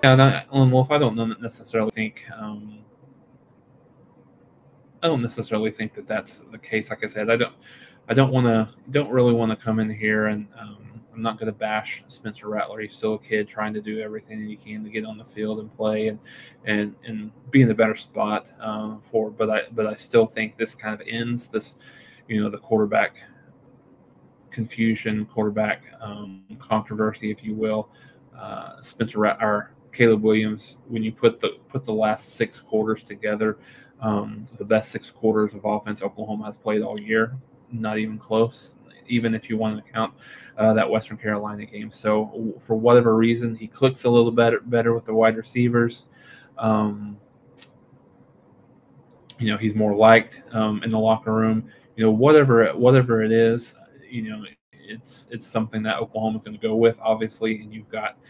Yeah, Wolf, I don't necessarily think I don't necessarily think that that's the case. Like I said, don't really want to come in here and I'm not going to bash Spencer Rattler. He's still a kid trying to do everything he can to get on the field and play and be in a better spot for. But I still think this kind of ends this, the quarterback confusion, quarterback controversy, if you will. Or Caleb Williams, when you put the last 6 quarters together, the best 6 quarters of offense Oklahoma has played all year, not even close. Even if you want to count that Western Carolina game, so for whatever reason, he clicks a little better with the wide receivers. Um, he's more liked in the locker room. Whatever it is, it's something that Oklahoma's going to go with, obviously. And you've got,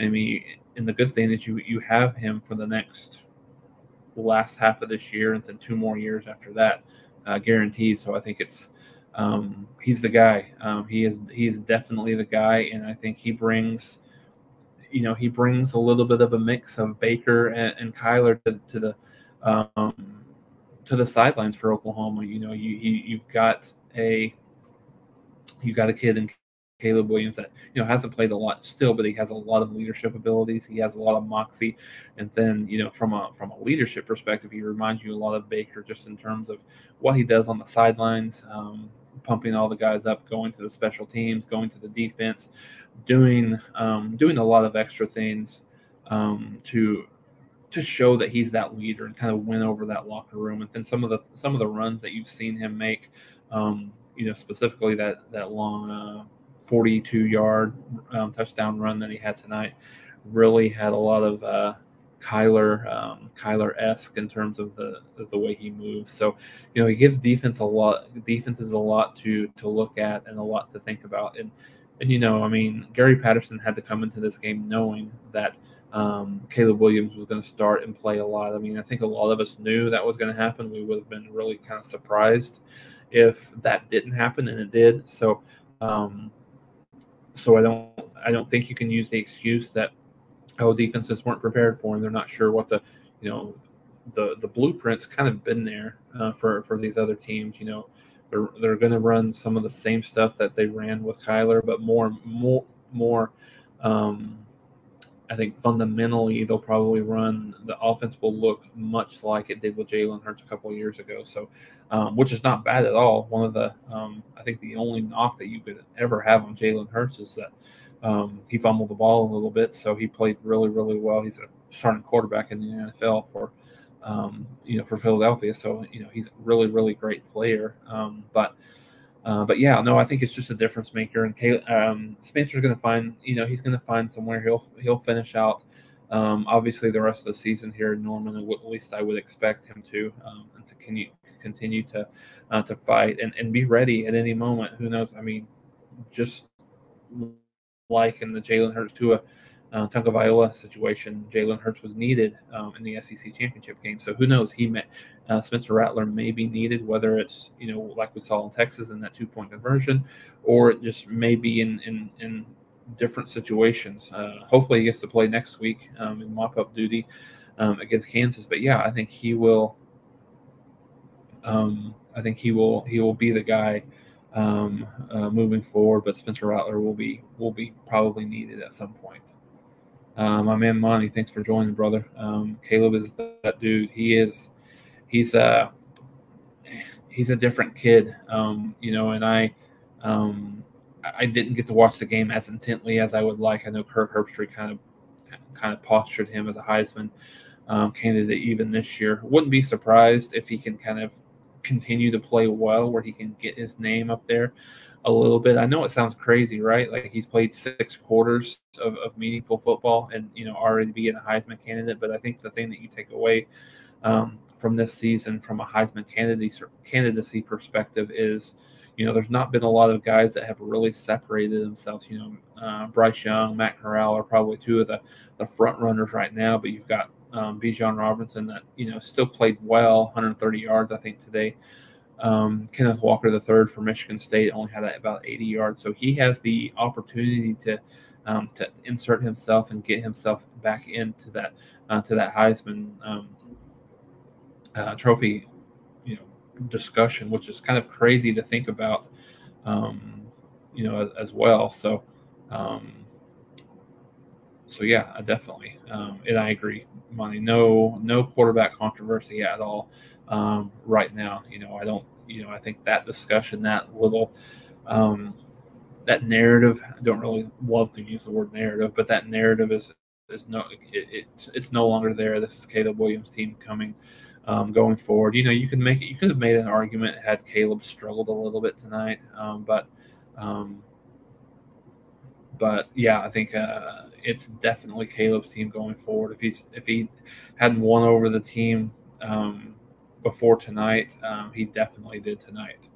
I mean, and the good thing is you have him for the last half of this year and then 2 more years after that, guaranteed. So I think he's the guy. He's definitely the guy, and I think he brings a little bit of a mix of Baker and Kyler um, to the sidelines for Oklahoma. You've got a kid in Caleb Williams that hasn't played a lot still, but he has a lot of leadership abilities. He has a lot of moxie, and then from a leadership perspective, he reminds you a lot of Baker just in terms of what he does on the sidelines, pumping all the guys up, going to the special teams, going to the defense, doing a lot of extra things to show that he's that leader and kind of win over that locker room. And then some of the runs that you've seen him make, specifically that long 42-yard touchdown run that he had tonight, really had a lot of Kyler-esque in terms of the way he moves. So, he gives defenses a lot to look at and a lot to think about. And Gary Patterson had to come into this game knowing that Caleb Williams was going to start and play a lot. I think a lot of us knew that was going to happen. We would have been really kind of surprised if that didn't happen, and it did. So, so I don't think you can use the excuse that defenses weren't prepared for, and they're not sure what the blueprint's kind of been there for these other teams. They're going to run some of the same stuff that they ran with Kyler, but more. I think fundamentally they'll probably run. The offense will look much like it did with Jalen Hurts a couple of years ago. So, which is not bad at all. One of the I think the only knock that you could ever have on Jalen Hurts is that he fumbled the ball a little bit. So he played really, really well. He's a starting quarterback in the NFL for Philadelphia. So he's a really, really great player. But yeah, no, I think it's just a difference maker. And Spencer's going to find, he's going to find somewhere he'll finish out. Obviously, the rest of the season here in Norman, at least I would expect him to, and to continue to fight and be ready at any moment. Who knows? Just like in the Jalen Hurts to a Tagovailoa situation, Jalen Hurts was needed in the SEC championship game. So who knows? Spencer Rattler may be needed, whether it's like we saw in Texas in that 2-point conversion, or it just may be in different situations. Hopefully, he gets to play next week in mop-up duty against Kansas. But yeah, I think he will. He will be the guy moving forward. But Spencer Rattler will be probably needed at some point. My man Monty, thanks for joining, brother. Caleb is that dude. He's a different kid, and I didn't get to watch the game as intently as I would like. I know Kirk Herbstreit kind of postured him as a Heisman candidate even this year. Wouldn't be surprised if he can kind of continue to play well, where he can get his name up there a little bit. I know it sounds crazy, right? Like he's played 6 quarters of meaningful football and, already being a Heisman candidate. But I think the thing that you take away from this season from a Heisman candidacy perspective is, there's not been a lot of guys that have really separated themselves. Bryce Young, Matt Corral are probably 2 of the front runners right now, but you've got Bijan Robinson that, still played well, 130 yards, I think, today. Kenneth Walker III for Michigan State only had about 80 yards. So he has the opportunity to insert himself and get himself back into that Heisman trophy, discussion, which is kind of crazy to think about, as well. So yeah, I definitely, and I agree, Monty. No quarterback controversy at all right now. I don't. I think that discussion, that little, that narrative. I don't really love to use the word narrative, but that narrative is it's no longer there. This is Caleb Williams' team coming. Going forward, you could make it. You could have made an argument had Caleb struggled a little bit tonight, but yeah, I think it's definitely Caleb's team going forward. If he hadn't won over the team before tonight, he definitely did tonight.